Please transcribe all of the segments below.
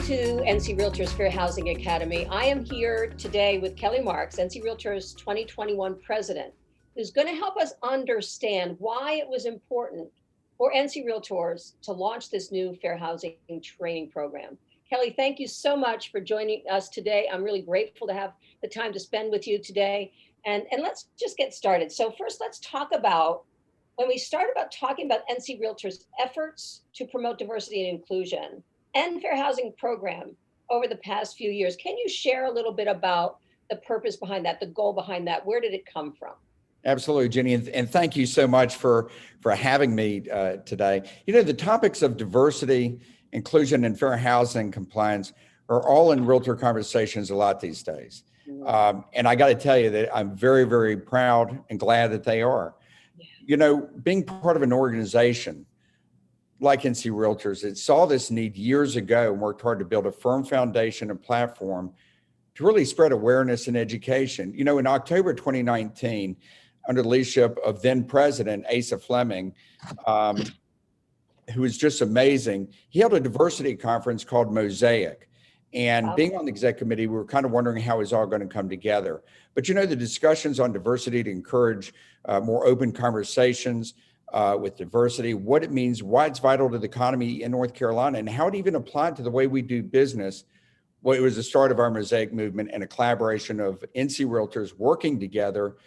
to NC Realtors Fair Housing Academy. I am here today with Kelly Marks, NC Realtors 2021 president, who's going to help us understand why it was important for NC Realtors to launch this new fair housing training program. Kelly, thank you so much for joining us today. I'm really grateful to have the time to spend with you today. And let's just get started. So first, let's talk about when we start about talking about NC Realtors' efforts to promote diversity and inclusion and fair housing program over the past few years. Can you share a little bit about the purpose behind that, the goal behind that? Where did it come from? Absolutely, Jenny, and thank you so much for having me today. You know, the topics of diversity, inclusion, and fair housing compliance are all in realtor conversations a lot these days. And I got to tell you that I'm very, very proud and glad that they are. Yeah. You know, being part of an organization like NC Realtors, it saw this need years ago and worked hard to build a firm foundation and platform to really spread awareness and education. You know, in October 2019, under the leadership of then President Asa Fleming, who was just amazing, he held a diversity conference called Mosaic. And being on the exec committee, we were kind of wondering how it was all going to come together. But you know, the discussions on diversity to encourage more open conversations with diversity, what it means, why it's vital to the economy in North Carolina, and how it even applied to the way we do business. Well, it was the start of our Mosaic movement and a collaboration of NC Realtors working together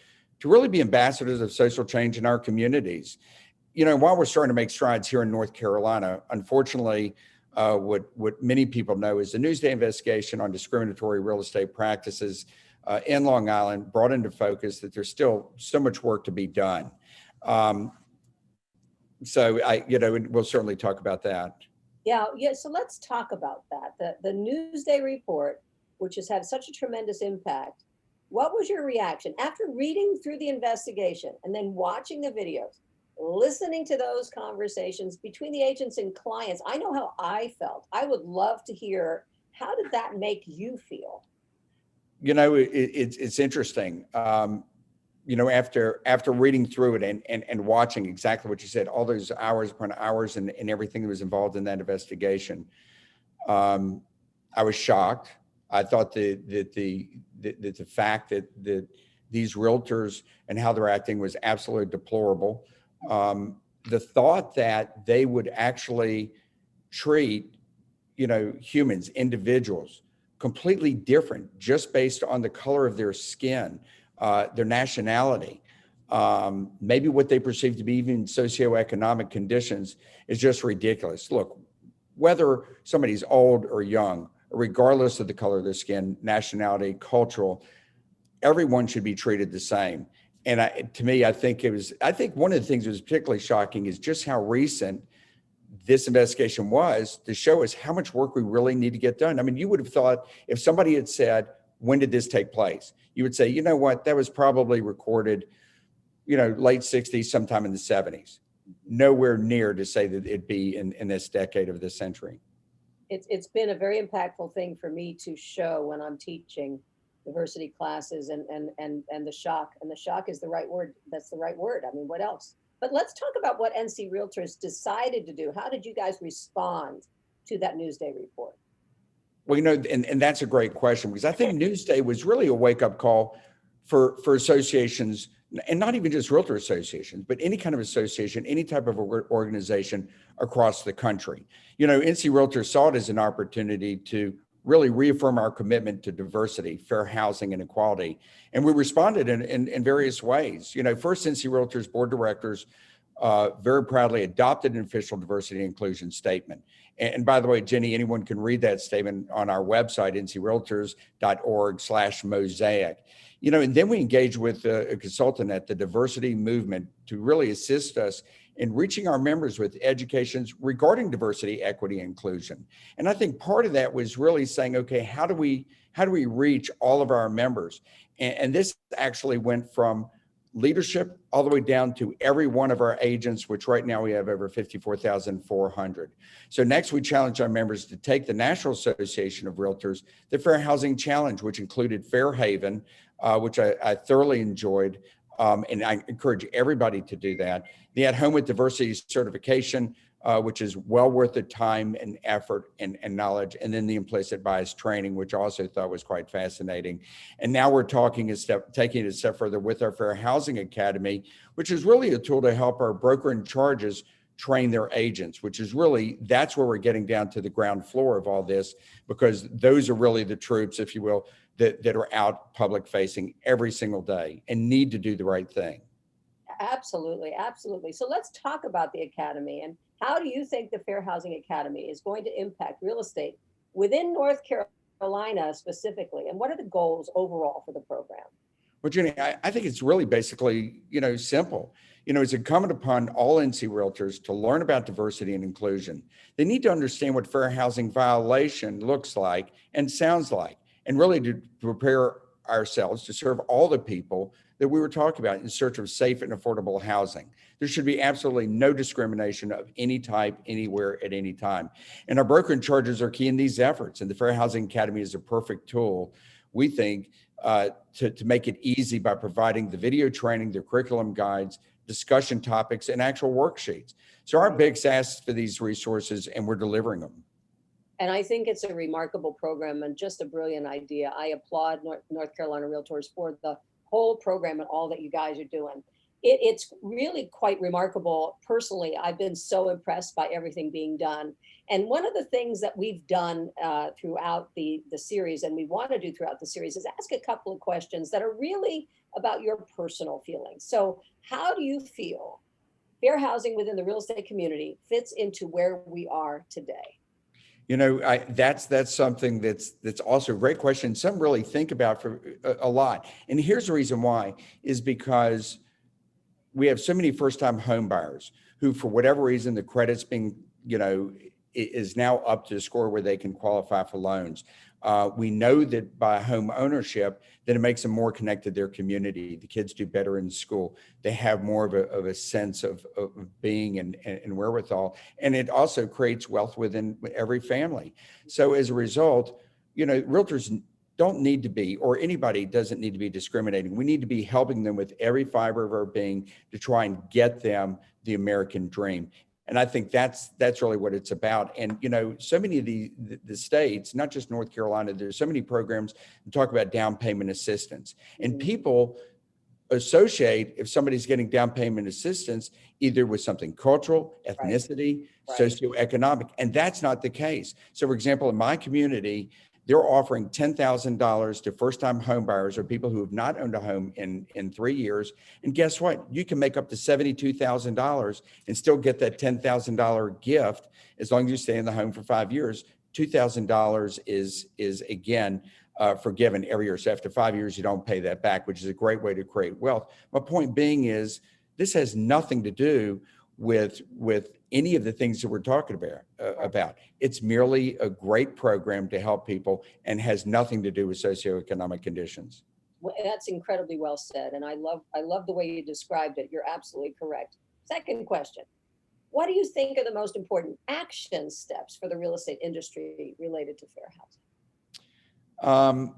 to really be ambassadors of social change in our communities. You know, while we're starting to make strides here in North Carolina, unfortunately, what many people know is the Newsday investigation on discriminatory real estate practices in Long Island brought into focus that there's still so much work to be done. So we'll certainly talk about that. Yeah. So let's talk about that. The Newsday report, which has had such a tremendous impact. What was your reaction after reading through the investigation and then watching the videos, listening to those conversations between the agents and clients? I know how I felt. I would love to hear, how did that make you feel? You know, it's interesting. You know, after reading through it and watching exactly what you said, all those hours upon hours and everything that was involved in that investigation, I was shocked. I thought that the fact that these realtors and how they're acting was absolutely deplorable. The thought that they would actually treat, you know, humans, individuals, completely different just based on the color of their skin, their nationality, maybe what they perceive to be even socioeconomic conditions is just ridiculous. Look, whether somebody's old or young, regardless of the color of their skin, nationality, cultural, everyone should be treated the same. And to me, I think one of the things that was particularly shocking is just how recent this investigation was to show us how much work we really need to get done. I mean, you would have thought if somebody had said, when did this take place? You would say, you know what, that was probably recorded, you know, late 60s, sometime in the 70s. Nowhere near to say that it'd be in this decade of this century. It's been a very impactful thing for me to show when I'm teaching diversity classes and the shock. And the shock is the right word. That's the right word. I mean, what else? But let's talk about what NC Realtors decided to do. How did you guys respond to that Newsday report? Well, you know, and that's a great question, because I think Newsday was really a wake-up call for associations, and not even just realtor associations, but any kind of association, any type of organization across the country. You know, NC Realtors saw it as an opportunity to really reaffirm our commitment to diversity, fair housing, and equality. And we responded in various ways. You know, first, NC Realtors Board of Directors very proudly adopted an official diversity and inclusion statement. And by the way, Jenny, anyone can read that statement on our website, ncrealtors.org/mosaic. You know, and then we engaged with a consultant at the diversity movement to really assist us in reaching our members with educations regarding diversity, equity, and inclusion. And I think part of that was really saying, okay, how do we reach all of our members? And this actually went from leadership all the way down to every one of our agents, which right now we have over 54,400. So next we challenged our members to take the National Association of Realtors, the Fair Housing Challenge, which included Fair Haven, which I thoroughly enjoyed, and I encourage everybody to do that. They had Home with Diversity certification, which is well worth the time and effort and knowledge. And then the implicit bias training, which I also thought was quite fascinating. And now we're taking it a step further with our Fair Housing Academy, which is really a tool to help our broker in charges train their agents, which is really, that's where we're getting down to the ground floor of all this, because those are really the troops, if you will, that are out public facing every single day and need to do the right thing. Absolutely, absolutely. So let's talk about the academy, and how do you think the Fair Housing Academy is going to impact real estate within North Carolina specifically, and what are the goals overall for the program? Well, Jenny, I think it's really basically, simple. It's incumbent upon all NC realtors to learn about diversity and inclusion. They need to understand what fair housing violation looks like and sounds like, and really to prepare ourselves to serve all the people that we were talking about in search of safe and affordable housing. There should be absolutely no discrimination of any type, anywhere, at any time. And our broker in charges are key in these efforts. And the Fair Housing Academy is a perfect tool, we think, to make it easy by providing the video training, the curriculum guides, discussion topics, and actual worksheets. So our big ask for these resources, and we're delivering them. And I think it's a remarkable program and just a brilliant idea. I applaud North Carolina Realtors for the whole program and all that you guys are doing. It's really quite remarkable. Personally, I've been so impressed by everything being done. And one of the things that we've done throughout the series, and we want to do throughout the series, is ask a couple of questions that are really about your personal feelings. So how do you feel fair housing within the real estate community fits into where we are today? That's something that's also a great question. Some really think about for a lot. And here's the reason why, is because we have so many first-time home buyers who, for whatever reason, the credit's being, is now up to the score where they can qualify for loans. We know that by home ownership, that it makes them more connected to their community. The kids do better in school. They have more of a sense of being and wherewithal. And it also creates wealth within every family. So as a result, realtors don't need to be, or anybody doesn't need to be discriminating. We need to be helping them with every fiber of our being to try and get them the American dream. And I think that's really what it's about. And, so many of the states, not just North Carolina, there's so many programs that talk about down payment assistance. And people associate, if somebody's getting down payment assistance, either with something cultural, ethnicity, socioeconomic, and that's not the case. So for example, in my community, they're offering $10,000 to first-time home buyers or people who have not owned a home in 3 years. And guess what? You can make up to $72,000 and still get that $10,000 gift as long as you stay in the home for 5 years. $2,000 is again forgiven every year. So after 5 years, you don't pay that back, which is a great way to create wealth. My point being is this has nothing to do with any of the things that we're talking about. It's merely a great program to help people and has nothing to do with socioeconomic conditions. Well, that's incredibly well said. And I love the way you described it. You're absolutely correct. Second question. What do you think are the most important action steps for the real estate industry related to fair housing?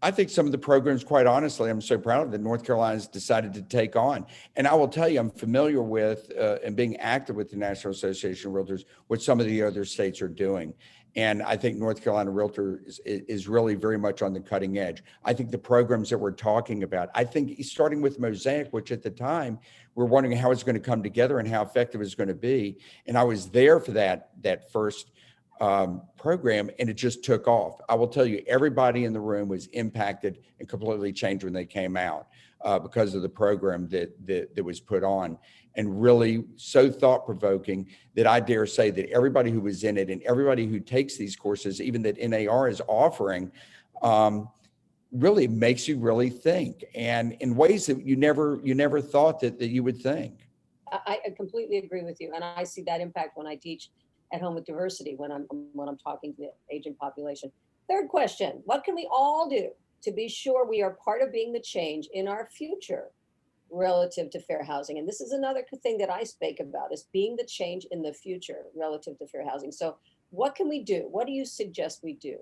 I think some of the programs, quite honestly, I'm so proud of that North Carolina's decided to take on. And I will tell you, I'm familiar with and being active with the National Association of Realtors, what some of the other states are doing. And I think North Carolina Realtor is really very much on the cutting edge. I think the programs that we're talking about, I think starting with Mosaic, which at the time, we're wondering how it's going to come together and how effective it's going to be. And I was there for that first program, and it just took off. I will tell you, everybody in the room was impacted and completely changed when they came out because of the program that was put on, and really so thought-provoking that I dare say that everybody who was in it and everybody who takes these courses, even that NAR is offering, really makes you really think, and in ways that you never thought that you would think. I completely agree with you, and I see that impact when I teach at Home with Diversity when I'm talking to the agent population. Third question: what can we all do to be sure we are part of being the change in our future relative to fair housing? And this is another thing that I speak about, is being the change in the future relative to fair housing. So what can we do? What do you suggest we do?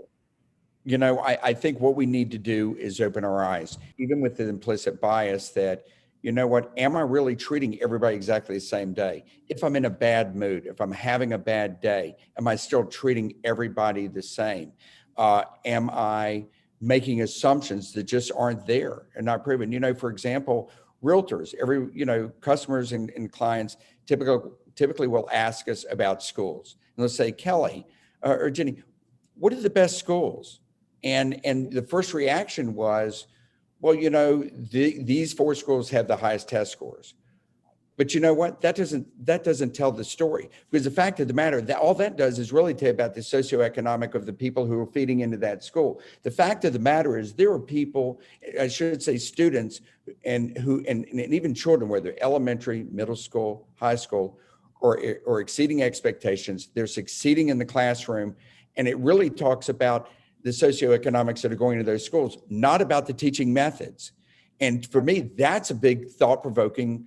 I think what we need to do is open our eyes, even with the implicit bias that, you know what, am I really treating everybody exactly the same day? If I'm in a bad mood, if I'm having a bad day, am I still treating everybody the same? Am I making assumptions that just aren't there and not proven? You know, for example, realtors, customers and clients typically will ask us about schools. And they'll say, Kelly or Jenny, what are the best schools? And the first reaction was, well, these four schools have the highest test scores. But you know what? That doesn't tell the story, because the fact of the matter, that all that does is really tell you about the socioeconomic of the people who are feeding into that school. The fact of the matter is there are people, I should say students, and even children, whether elementary, middle school, high school, or exceeding expectations, they're succeeding in the classroom. And it really talks about the socioeconomics that are going to those schools, not about the teaching methods. And for me, that's a big thought-provoking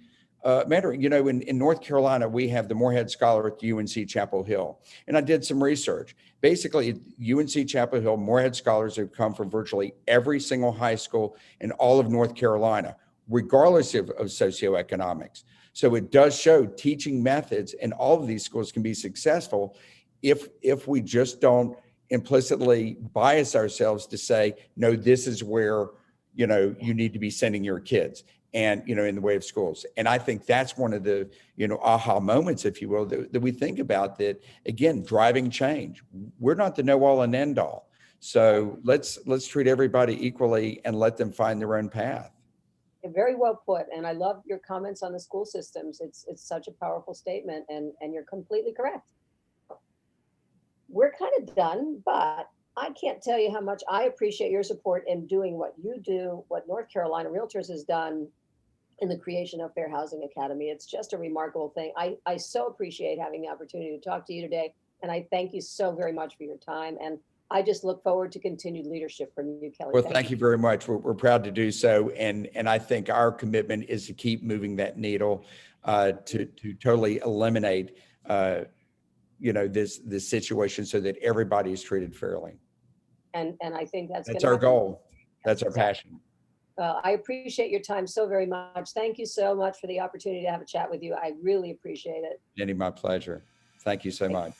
matter. You know, in North Carolina, we have the Morehead Scholar at the UNC Chapel Hill. And I did some research. Basically, UNC Chapel Hill, Morehead Scholars have come from virtually every single high school in all of North Carolina, regardless of socioeconomics. So it does show teaching methods, and all of these schools can be successful if we just don't implicitly bias ourselves to say, no, this is where, you need to be sending your kids, and, in the way of schools. And I think that's one of the, aha moments, if you will, that we think about, that, again, driving change. We're not the know all and end all. So let's treat everybody equally and let them find their own path. Very well put. And I love your comments on the school systems. It's such a powerful statement, and you're completely correct. We're kind of done, but I can't tell you how much I appreciate your support in doing what you do, what North Carolina Realtors has done in the creation of Fair Housing Academy. It's just a remarkable thing. I so appreciate having the opportunity to talk to you today. And I thank you so very much for your time. And I just look forward to continued leadership from you, Kelly. Well, thank you very much. We're proud to do so. And I think our commitment is to keep moving that needle, to totally eliminate, this situation, so that everybody is treated fairly. And I think that's our goal. That's our passion. I appreciate your time so very much. Thank you so much for the opportunity to have a chat with you. I really appreciate it. Jenny, my pleasure. Thank you so much.